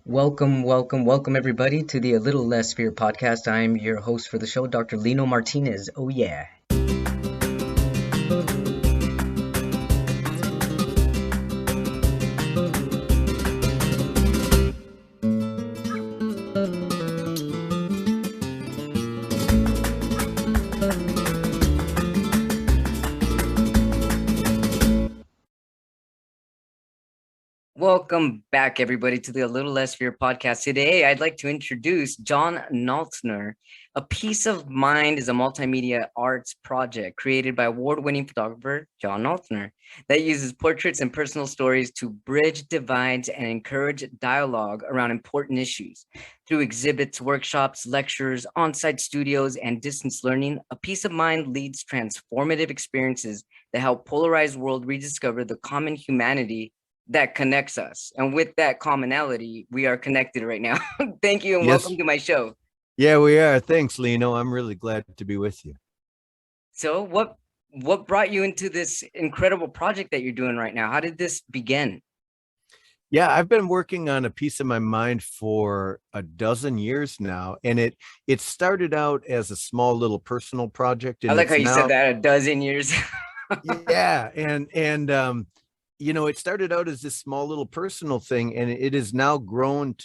Welcome, everybody, to the A Little Less Fear podcast. I'm your host for the show, Dr. Lino Martinez. Oh, yeah. Welcome back, everybody, to the A Little Less Fear podcast. Today, I'd like to introduce John Noltner. A Piece of Mind is a multimedia arts project created by award-winning photographer John Noltner that uses portraits and personal stories to bridge divides and encourage dialogue around important issues. Through exhibits, workshops, lectures, on-site studios, and distance learning, A Piece of Mind leads transformative experiences that help polarized world rediscover the common humanity that connects us. And with that commonality, we are connected right now. Thank you and Yes. welcome to my show. Yeah, we are. Thanks, Lino. I'm really glad to be with you. So what brought you into this incredible project that you're doing right now? How did this begin? Yeah, I've been working on A Piece of My Mind for a dozen years now, and it started out as a small little personal project, I and like how it's you said now that, a dozen years. yeah, and it started out as this small little personal thing, and it has now grown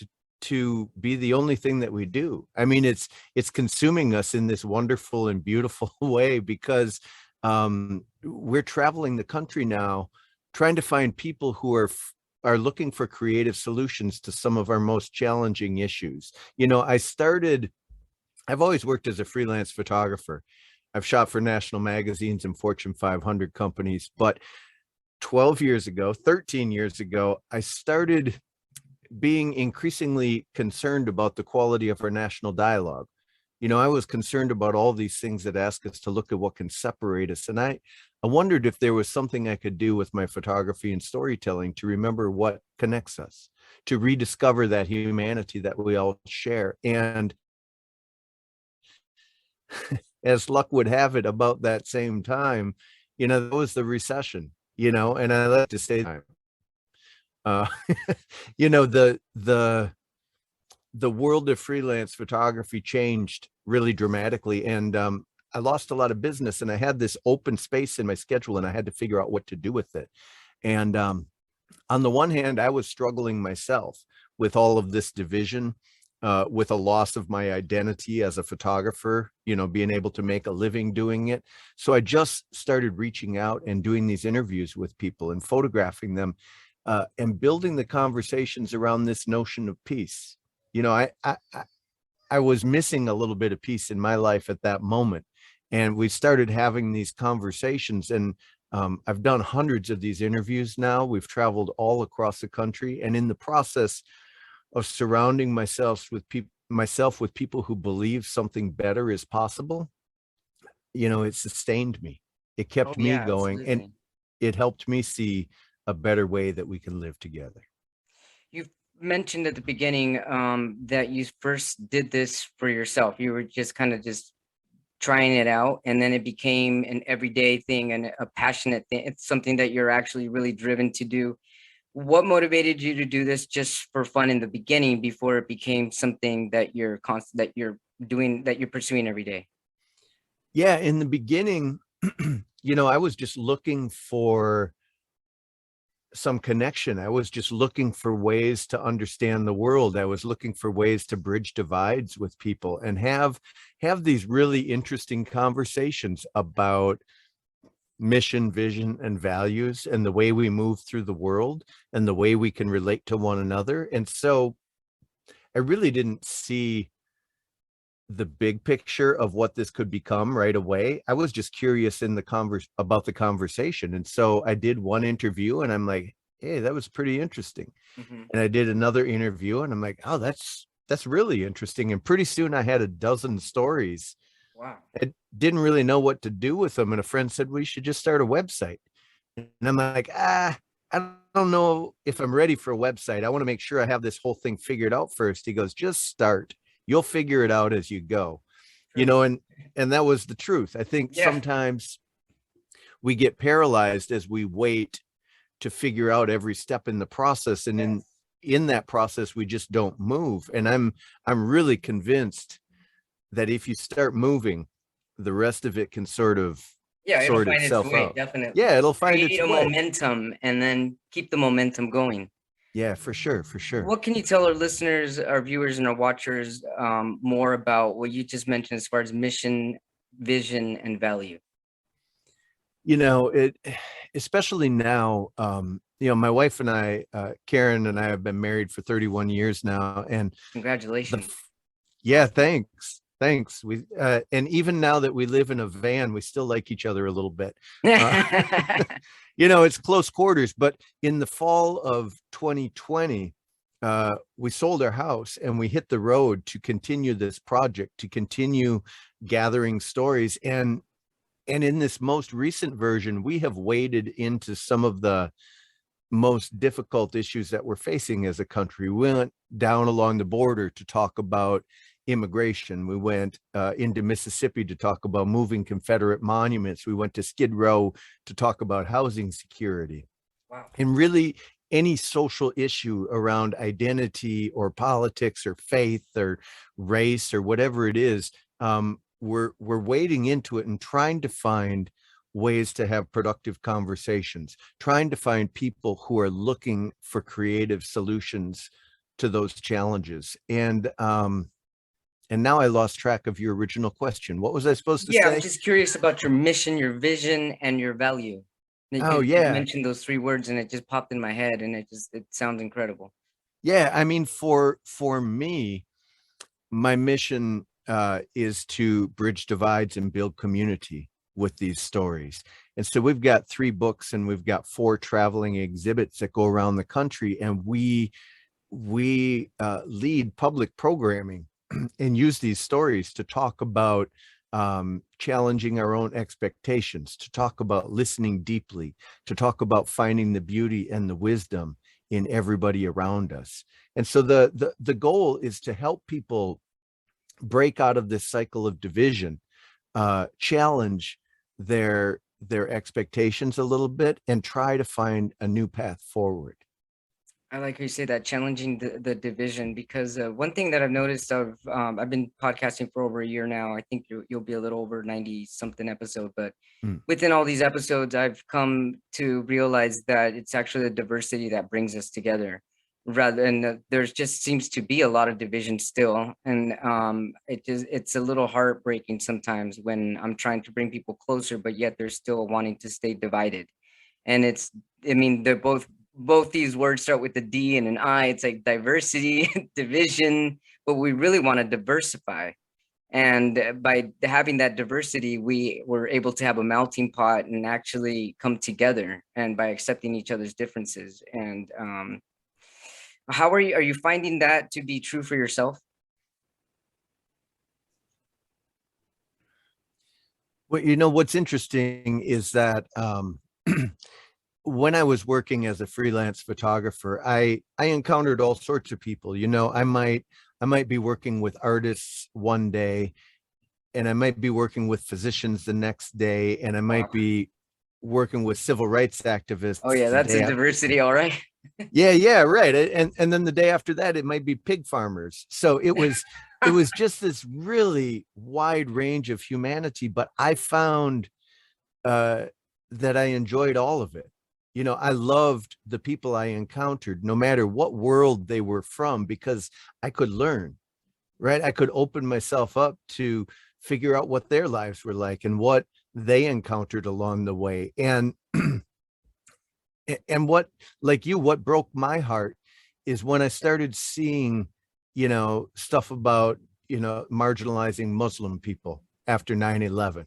to be the only thing that we do. I mean, it's consuming us in this wonderful and beautiful way because we're traveling the country now, trying to find people who are looking for creative solutions to some of our most challenging issues. I've always worked as a freelance photographer. I've shot for national magazines and Fortune 500 companies, but 12 years ago, 13 years ago, I started being increasingly concerned about the quality of our national dialogue. I was concerned about all these things that ask us to look at what can separate us. And I wondered if there was something I could do with my photography and storytelling to remember what connects us, to rediscover that humanity that we all share. And as luck would have it, about that same time, that was the recession, and I like to say, uh, the world of freelance photography changed really dramatically, and I lost a lot of business, and I had this open space in my schedule, and I had to figure out what to do with it. And on the one hand, I was struggling myself with all of this division, with a loss of my identity as a photographer, being able to make a living doing it. So I just started reaching out and doing these interviews with people and photographing them, and building the conversations around this notion of peace. I was missing a little bit of peace in my life at that moment. And we started having these conversations, and I've done hundreds of these interviews now. We've traveled all across the country, and in the process of surrounding myself with people who believe something better is possible, it sustained me. It Oh kept me yeah, going, and absolutely. it helped me see a better way that we can live together. You mentioned at the beginning that you first did this for yourself. You were just kind of just trying it out, and then it became an everyday thing and a passionate thing. It's something that you're actually really driven to do. What motivated you to do this just for fun in the beginning before it became something that you're constant, that you're doing, that you're pursuing every day? Yeah, in the beginning, I was just looking for some connection. I was just looking for ways to understand the world. I was looking for ways to bridge divides with people and have these really interesting conversations about mission, vision, and values, and the way we move through the world and the way we can relate to one another. And so I really didn't see the big picture of what this could become right away. I was just curious in about the conversation. And so I did one interview, and I'm like, hey, that was pretty interesting. Mhm. And I did another interview, and I'm like, oh, that's really interesting. And pretty soon I had a dozen stories. Wow. I didn't really know what to do with them. And a friend said, we should just start a website. And I'm like, I don't know if I'm ready for a website. I want to make sure I have this whole thing figured out first. He goes, just start. You'll figure it out as you go. True. And that was the truth. I think Yeah. sometimes we get paralyzed as we wait to figure out every step in the process. And Yes. in that process, we just don't move. And I'm really convinced that if you start moving, the rest of it can sort of Yeah, it'll sort find its itself way, out. definitely. Yeah, it'll find Create its a way. momentum and then keep the momentum going. Yeah, for sure, for sure. What can you tell our listeners, our viewers, and our watchers more about what you just mentioned as far as mission, vision, and value? You know, it especially now, you know, my wife and I, Karen and I have been married for 31 years now. And the Congratulations. yeah, thanks. Thanks. We and even now that we live in a van, we still like each other a little bit. Uh, you know, it's close quarters, but in the fall of 2020, we sold our house and we hit the road to continue this project, to continue gathering stories. And in this most recent version, we have waded into some of the most difficult issues that we're facing as a country. We went down along the border to talk about immigration. We went into Mississippi to talk about moving Confederate monuments. We went to Skid Row to talk about housing security. Wow. And really, any social issue around identity or politics or faith or race or whatever it is, we're wading into it and trying to find ways to have productive conversations, trying to find people who are looking for creative solutions to those challenges. And now I lost track of your original question. What was I supposed to Yeah, I was say? just curious about your mission, your vision, and your value. Oh, You yeah. mentioned those three words, and it just popped in my head, and it sounds incredible. Yeah. I mean, for me, my mission is to bridge divides and build community with these stories. And so we've got 3 books and we've got 4 traveling exhibits that go around the country, and we lead public programming and use these stories to talk about challenging our own expectations, to talk about listening deeply, to talk about finding the beauty and the wisdom in everybody around us. And so the goal is to help people break out of this cycle of division, challenge their expectations a little bit, and try to find a new path forward. I like how you say that, challenging the division, because one thing that I've noticed I've been podcasting for over a year now. I think you'll be a little over 90 something episode, but Mm. within all these episodes, I've come to realize that it's actually the diversity that brings us together rather than there's just seems to be a lot of division still. And it's a little heartbreaking sometimes when I'm trying to bring people closer, but yet they're still wanting to stay divided. And I mean, they're both these words start with a D and an I. It's like diversity, division, but we really want to diversify. And by having that diversity, we were able to have a melting pot and actually come together, and by accepting each other's differences. And how are you finding that to be true for yourself? Well, you know, what's interesting is that when I was working as a freelance photographer, I encountered all sorts of people. You know, I might be working with artists one day, and I might be working with physicians the next day, and I Wow. might be working with civil rights Oh activists yeah, the that's day a after. diversity, all right. Yeah, yeah, right. And then the day after that, it might be pig farmers. So it was just this really wide range of humanity, but I found uh that I enjoyed all of it. You know, I loved the people I encountered, no matter what world they were from, because I could learn, right? I could open myself up to figure out what their lives were like and what they encountered along the way. And what, like you, what broke my heart is when I started seeing, you know, stuff about, you know, marginalizing Muslim people after 9/11.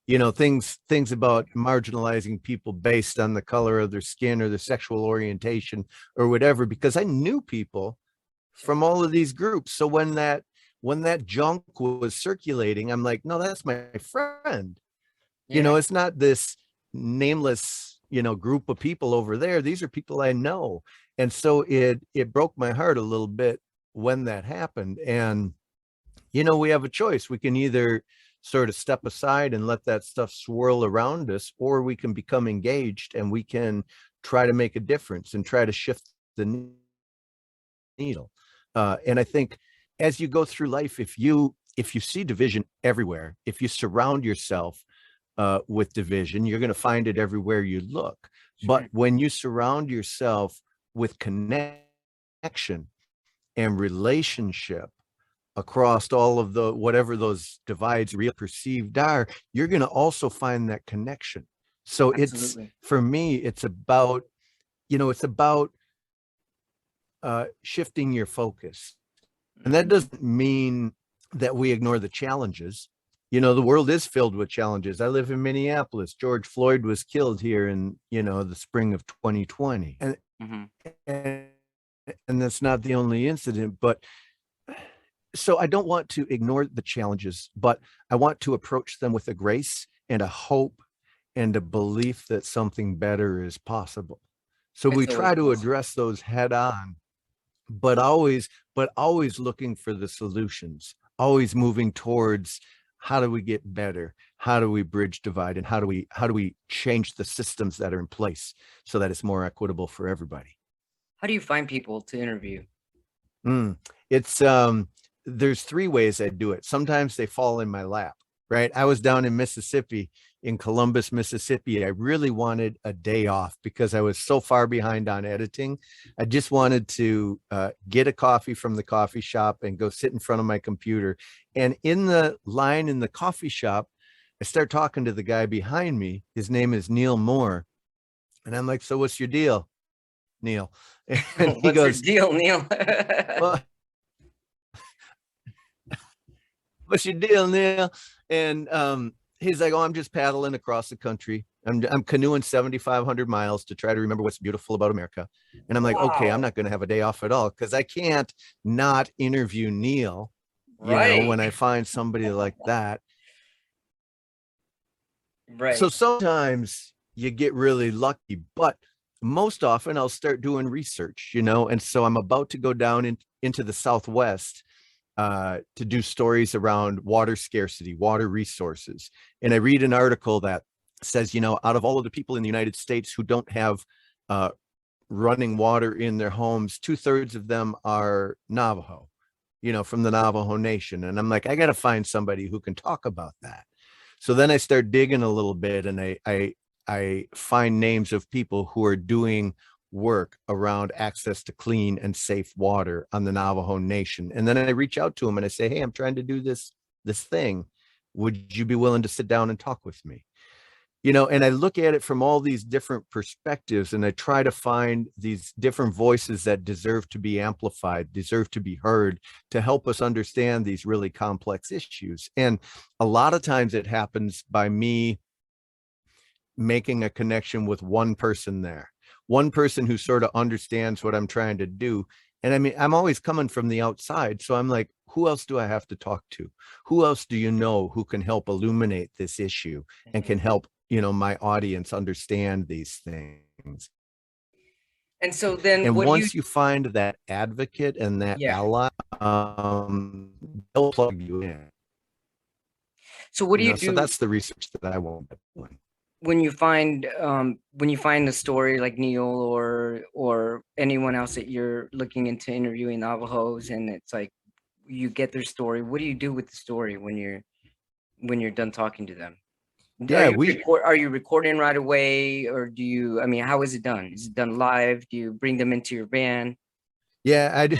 You know, things about marginalizing people based on the color of their skin or their sexual orientation or whatever, because I knew people from all of these groups. So when that junk was circulating, I'm like, no, that's my friend. You Yeah. know, it's not this nameless, you know, group of people over there. These are people I know. And so it broke my heart a little bit when that happened. And you know, we have a choice. We can either sort of step aside and let that stuff swirl around us, or we can become engaged and we can try to make a difference and try to shift the needle. And I think as you go through life, if you see division everywhere, if you surround yourself with division, you're going to find it everywhere you look. But Sure. when you surround yourself with connection and relationship across all of the whatever those divides real perceived are, you're going to also find that connection. So it's, Absolutely. for me, it's about, it's about shifting your focus. And that Mhm. doesn't mean that we ignore the challenges. The world is filled with challenges. I live in Minneapolis. George Floyd was killed here in, the spring of 2020. Mhm. And, and that's not the only incident, but so I don't want to ignore the challenges, but I want to approach them with a grace and a hope and a belief that something better is possible. So we It's always try to possible. address those head on, but always looking for the solutions, always moving towards how do we get better? How do we bridge divide? And how do we change the systems that are in place so that it's more equitable for everybody? How do you find people to interview? Mm. It's there's three ways I do it. Sometimes they fall in my lap, right? I was down in Mississippi, in Columbus, Mississippi. I really wanted a day off because I was so far behind on editing. I just wanted to get a coffee from the coffee shop and go sit in front of my computer. And in the line in the coffee shop, I start talking to the guy behind me. His name is Neil Moore. And I'm like, so what's your deal, Neil? And he What's your goes, deal, Neil? well, what's your deal, Neil? And he's like, oh, I'm just paddling across the country. I'm canoeing 7,500 miles to try to remember what's beautiful about America. And I'm like, okay, I'm Wow. not going to have a day off at all because I can't not interview Neil, Right. when I find somebody like that. So Right. sometimes you get really lucky, but most often I'll start doing research, and so I'm about to go down into the Southwest to do stories around water scarcity, water resources. And I read an article that says, out of all of the people in the United States who don't have uh, running water in their homes, 2/3 of them are Navajo, from the Navajo Nation. And I'm like, I got to find somebody who can talk about that. So then I start digging a little bit, and I find names of people who are doing work around access to clean and safe water on the Navajo Nation. And then I reach out to them and I say, hey, I'm trying to do this thing. Would you be willing to sit down and talk with me? And I look at it from all these different perspectives, and I try to find these different voices that deserve to be amplified, deserve to be heard, to help us understand these really complex issues. And a lot of times it happens by me making a connection with one person there, one person who sort of understands what I'm trying to do. And I mean, I'm always coming from the outside. So I'm like, who else do I have to talk to? Who else do you know who can help illuminate this issue and Mhm. can help, my audience understand these things? And so then And what do you once you find that advocate and that yeah. ally, they'll plug you in. So what do you So do that's the research that I want to do. when you find a story like Neil or anyone else that you're looking into interviewing Navajos and it's like you get their story, what do you do with the story when you're done talking to them? Yeah, we Are you recording right away or do you I mean how is it done? Is it done live? Do you bring them into your van? Yeah, I do.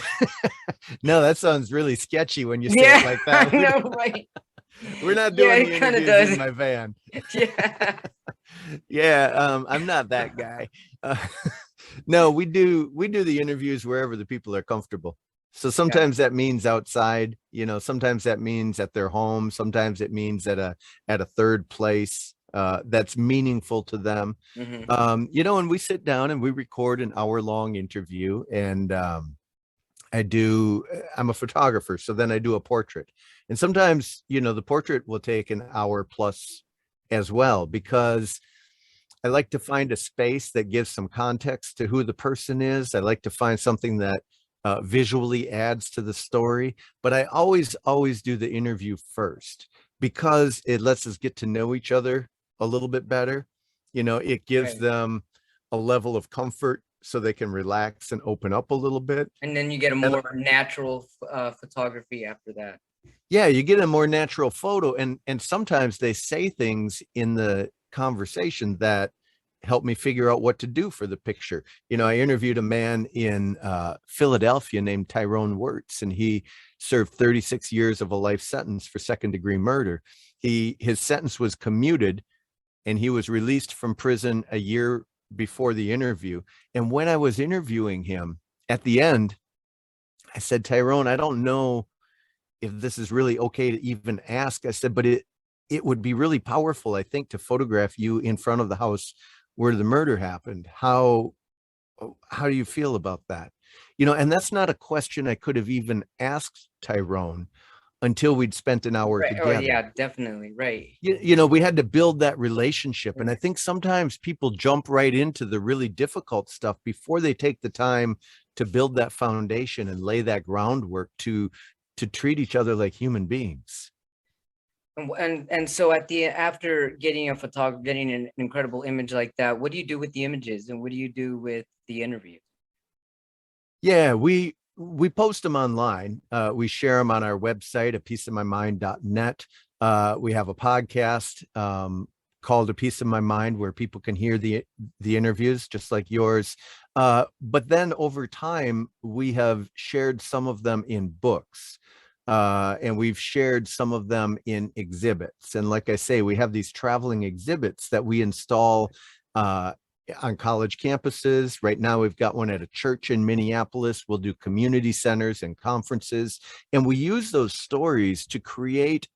No, that sounds really sketchy when you say it Yeah, like I that. know, right? We're not Yeah, doing the it kind of interviews in does. my van. Yeah. Yeah, I'm not that guy. Uh, no, we do the interviews wherever the people are comfortable. So Yeah. sometimes that means outside, sometimes that means at their home, sometimes it means at a third place that's meaningful to them. Hmm. And we sit down and we record an hour-long interview, and I'm a photographer, so then I do a portrait. And sometimes, the portrait will take an hour plus as well, because I like to find a space that gives some context to who the person is. I like to find something that visually adds to the story, but I always do the interview first because it lets us get to know each other a little bit better. It gives Right. them a level of comfort so they can relax and open up a little bit. And then you get a And more natural photography after that. yeah, you get a more natural photo, and sometimes they say things in the conversation that help me figure out what to do for the picture. I interviewed a man in Philadelphia named Tyrone Wirtz, and he served 36 years of a life sentence for second-degree murder. His sentence was commuted, and he was released from prison a year before the interview. And when I was interviewing him at the end, I said, Tyrone, I don't know if this is really okay to even ask. I said, but it would be really powerful, I think, to photograph you in front of the house where the murder happened. How do you feel about that? And that's not a question I could have even asked Tyrone until we'd spent an hour Right. Oh, together. yeah, definitely. Right. We had to build that relationship. And I think sometimes people jump right into the really difficult stuff before they take the time to build that foundation and lay that groundwork to treat each other like human beings. And so after getting getting an incredible image like that, what do you do with the images, and what do you do with the interview? Yeah, we post them online. We share them on our website, apieceofmymind.net. We have a podcast called A Piece of My Mind, where people can hear the interviews just like yours. But then over time, we have shared some of them in books. And we've shared some of them in exhibits. And like I say, we have these traveling exhibits that we install on college campuses. Right now, we've got one at a church in Minneapolis. We'll do community centers and conferences. And we use those stories to create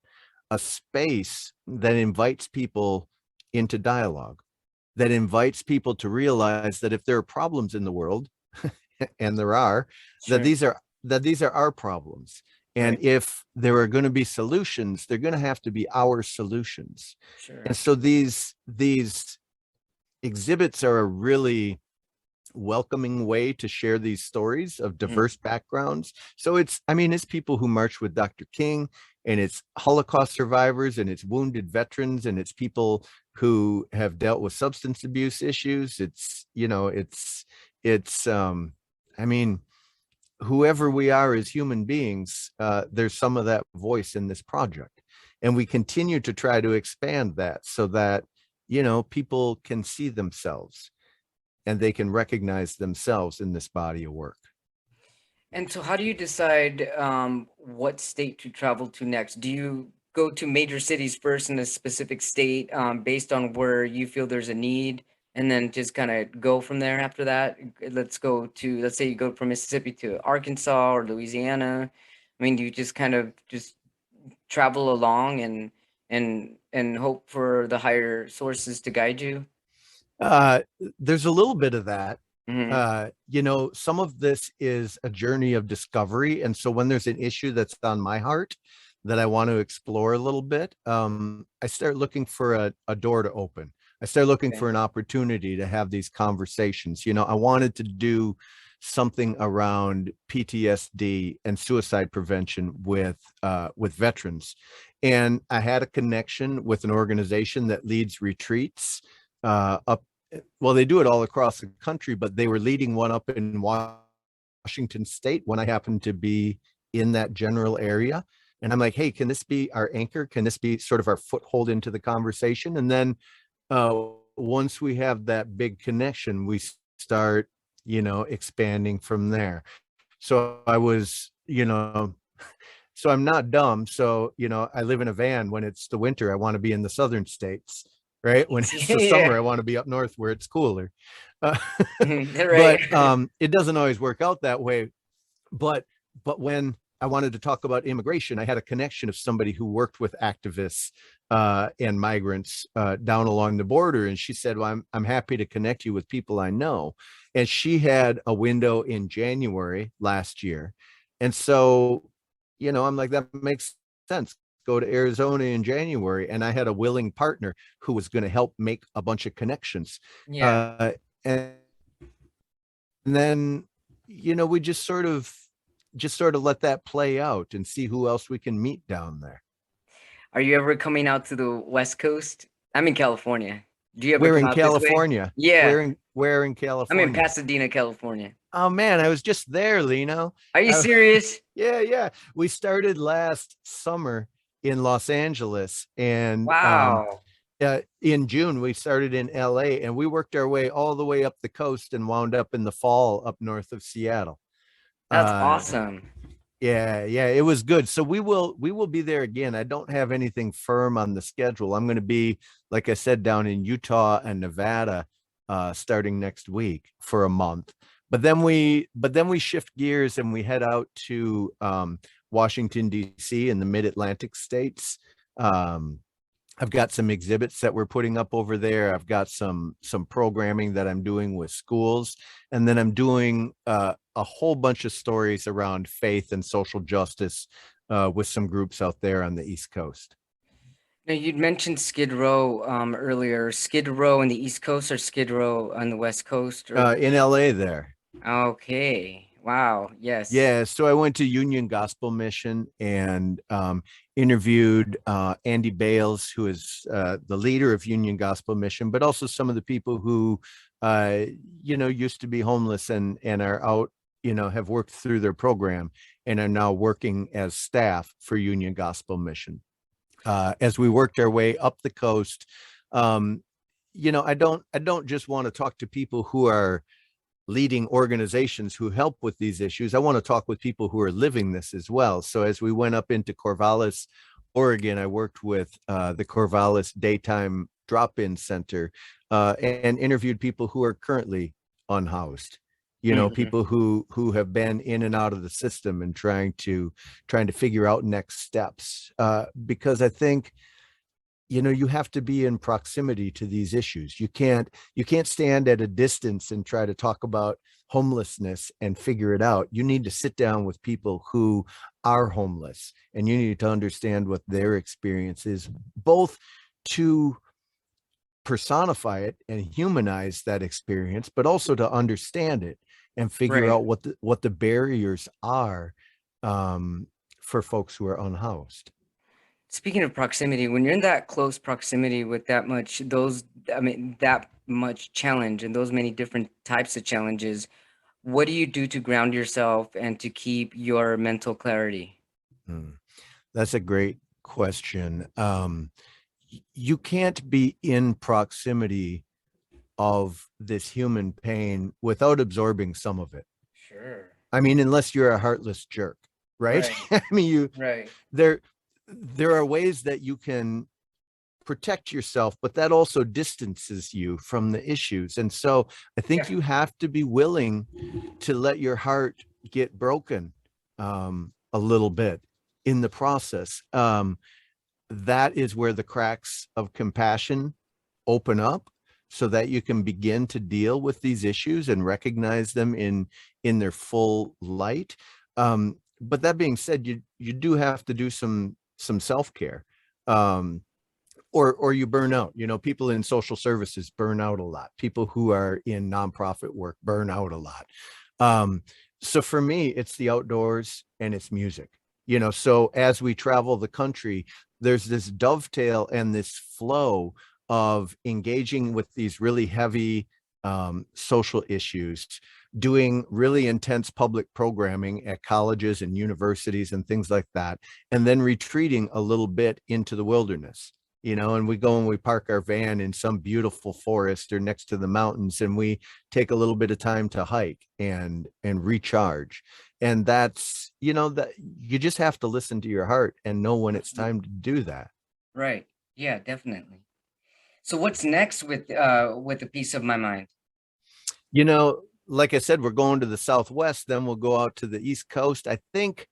a space that invites people into dialogue, that invites people to realize that if there are problems in the world, and there are, Sure. that these are our problems. And Right. if there are going to be solutions, they're going to have to be our solutions. Sure. And so these exhibits are a really welcoming way to share these stories of diverse backgrounds. So it's people who marched with Dr. King, and it's Holocaust survivors, and it's wounded veterans, and it's people who have dealt with substance abuse issues. Whoever we are as human beings, there's some of that voice in this project. And we continue to try to expand that so that, people can see themselves and they can recognize themselves in this body of work. And so how do you decide what state to travel to next? Do you go to major cities first in a specific state based on where you feel there's a need, and then just kind of go from there after that? Let's say you go from Mississippi to Arkansas or Louisiana. I mean, do you just kind of just travel along and hope for the higher sources to guide you? There's a little bit of that. Hmm. Some of this is a journey of discovery. And so when there's an issue that's on my heart that I want to explore a little bit, I start looking for a door to open. I start looking for an opportunity to have these conversations. I wanted to do something around PTSD and suicide prevention with veterans. And I had a connection with an organization that leads retreats up. Well, they do it all across the country, but they were leading one up in Washington State when I happened to be in that general area. And I'm like, hey, can this be our anchor? Can this be sort of our foothold into the conversation? And then once we have that big connection, we start, expanding from there. So I was, so I'm not dumb. So, I live in a van. When it's the winter, I want to be in the southern states. Right. When it's the summer, I want to be up north where it's cooler. Right. But it doesn't always work out that way. But when I wanted to talk about immigration, I had a connection of somebody who worked with activists and migrants down along the border. And she said, well, I'm happy to connect you with people I know. And she had a window in January last year. And so, I'm like, that makes sense. Go to Arizona in January. And I had a willing partner who was going to help make a bunch of connections. Yeah. And then, we just sort of let that play out and see who else we can meet down there. Are you ever coming out to the West Coast? I'm in California. Do you ever We're come in out this way? California. Yeah. Where in I'm in California? Pasadena, California. Oh man, I was just there, Lino. Are you Uh, serious? yeah, yeah. We started last summer in Los Angeles, and Wow, in June we started in LA, and we worked our way all the way up the coast and wound up in the fall up north of Seattle. that's Uh, awesome. yeah, yeah, it was good. So we will be there again. I don't have anything firm on the schedule. I'm going to be, like I said, down in Utah and Nevada starting next week for a month. But then we shift gears and we head out to Washington D.C. in the Mid-Atlantic states. Um, I've got some exhibits that we're putting up over there. I've got some programming that I'm doing with schools, and then I'm doing a whole bunch of stories around faith and social justice with some groups out there on the East Coast. Now, you'd mentioned Skid Row earlier. Skid Row on the East Coast or Skid Row on the West Coast? Or In LA there. okay, wow, yes. Yeah, so I went to Union Gospel Mission and interviewed Andy Bales, who is the leader of Union Gospel Mission, but also some of the people who, uh, used to be homeless and are out, have worked through their program and are now working as staff for Union Gospel Mission. As we worked our way up the coast, um, I don't just want to talk to people who are leading organizations who help with these issues. I want to talk with people who are living this as well. So as we went up into Corvallis, Oregon, I worked with the Corvallis Daytime Drop-In Center and interviewed people who are currently unhoused. Mhm. People who have been in and out of the system and trying to figure out next steps. Because I think you have to be in proximity to these issues. You can't stand at a distance and try to talk about homelessness and figure it out. You need to sit down with people who are homeless, and you need to understand what their experience is, both to personify it and humanize that experience, but also to understand it and figure Right. out what the barriers are for folks who are unhoused. Speaking of proximity, when you're in that close proximity with that much challenge and those many different types of challenges, what do you do to ground yourself and to keep your mental clarity? Hmm. That's a great question. You can't be in proximity of this human pain without absorbing some of it. Sure. I mean, unless you're a heartless jerk, right? Right. I mean, Right. there there are ways that you can protect yourself, but that also distances you from the issues. And so I think Yeah. you have to be willing to let your heart get broken a little bit in the process. That is where the cracks of compassion open up so that you can begin to deal with these issues and recognize them in their full light. But that being said, you do have to do some self-care. Um, or you burn out. People in social services burn out a lot. People who are in nonprofit work burn out a lot. Um, so for me, it's the outdoors and it's music. So as we travel the country, there's this dovetail and this flow of engaging with these really heavy social issues, doing really intense public programming at colleges and universities and things like that, and then retreating a little bit into the wilderness. And we go and we park our van in some beautiful forest or next to the mountains, and we take a little bit of time to hike and recharge. And that's, that you just have to listen to your heart and know when it's time to do that. Right. Yeah, definitely. So what's next with a piece of my mind? Like I said, we're going to the Southwest, then we'll go out to the East Coast. I think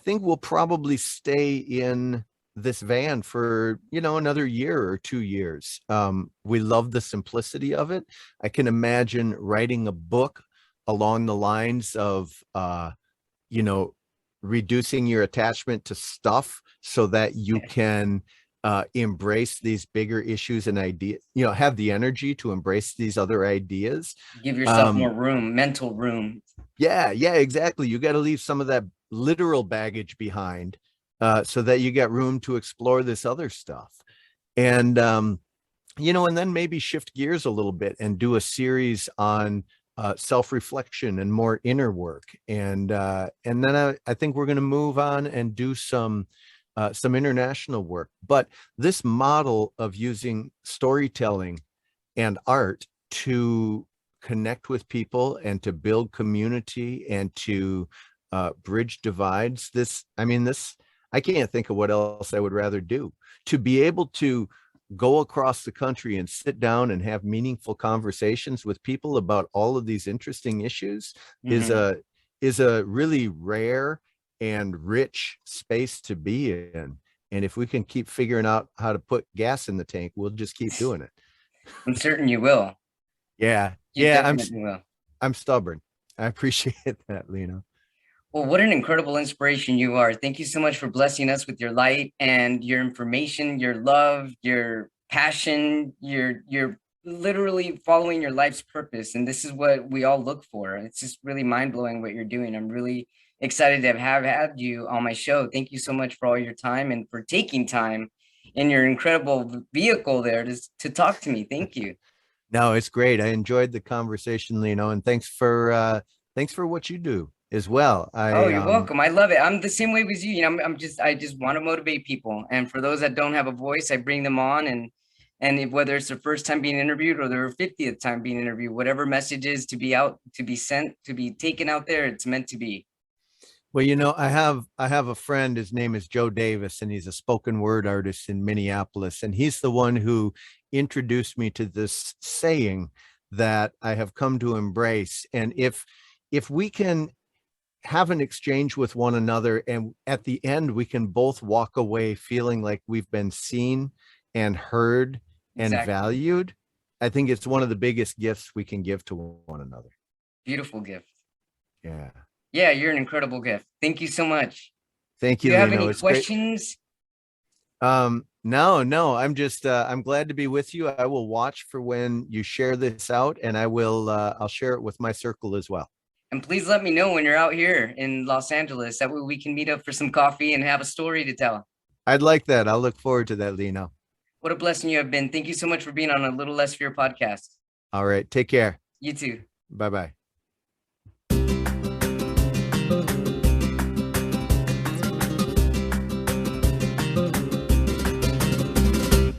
we'll probably stay in this van for, another year or 2 years. We love the simplicity of it. I can imagine writing a book along the lines of, you know, reducing your attachment to stuff so that you can embrace these bigger issues and ideas, have the energy to embrace these other ideas. Give yourself more Um, room, mental room. yeah, yeah, exactly. You got to leave some of that literal baggage behind so that you got room to explore this other stuff. And and then maybe shift gears a little bit and do a series on self-reflection and more inner work. And then I think we're going to move on and do some international work. But this model of using storytelling and art to connect with people and to build community and to bridge divides, I can't think of what else I would rather do. To be able to go across the country and sit down and have meaningful conversations with people about all of these interesting issues is Hmm. a really rare and rich space to be in. And if we can keep figuring out how to put gas in the tank, we'll just keep doing it. I'm certain you will. Yeah. You Yeah, definitely will. I'm stubborn. I appreciate that, Lena. Well, what an incredible inspiration you are. Thank you so much for blessing us with your light and your information, your love, your passion. You're literally following your life's purpose. And this is what we all look for. It's just really mind-blowing what you're doing. I'm really excited to have had you on my show. Thank you so much for all your time and for taking time in your incredible vehicle there to talk to me. Thank you. No, it's great. I enjoyed the conversation, Lena, and thanks for what you do as well. Oh, you're welcome. I love it. I'm the same way with you. I just want to motivate people. And for those that don't have a voice, I bring them on whether it's their first time being interviewed or their 50th time being interviewed, whatever message is to be out, to be sent, to be taken out there, it's meant to be. Well, I have a friend, his name is Joe Davis, and he's a spoken word artist in Minneapolis. And he's the one who introduced me to this saying that I have come to embrace. And if we can have an exchange with one another, and at the end we can both walk away feeling like we've been seen and heard and Exactly. valued, I think it's one of the biggest gifts we can give to one another. Beautiful gift. Yeah. Yeah, you're an incredible gift. Thank you so much. Thank Do you, you have Lino. any It's great. questions? No, I'm glad to be with you. I will watch for when you share this out, and I'll share it with my circle as well. And please let me know when you're out here in Los Angeles. That way we can meet up for some coffee and have a story to tell. I'd like that. I'll look forward to that, Lino. What a blessing you have been. Thank you so much for being on A Little Less Fear podcast. All right. Take care. You too. Bye-bye.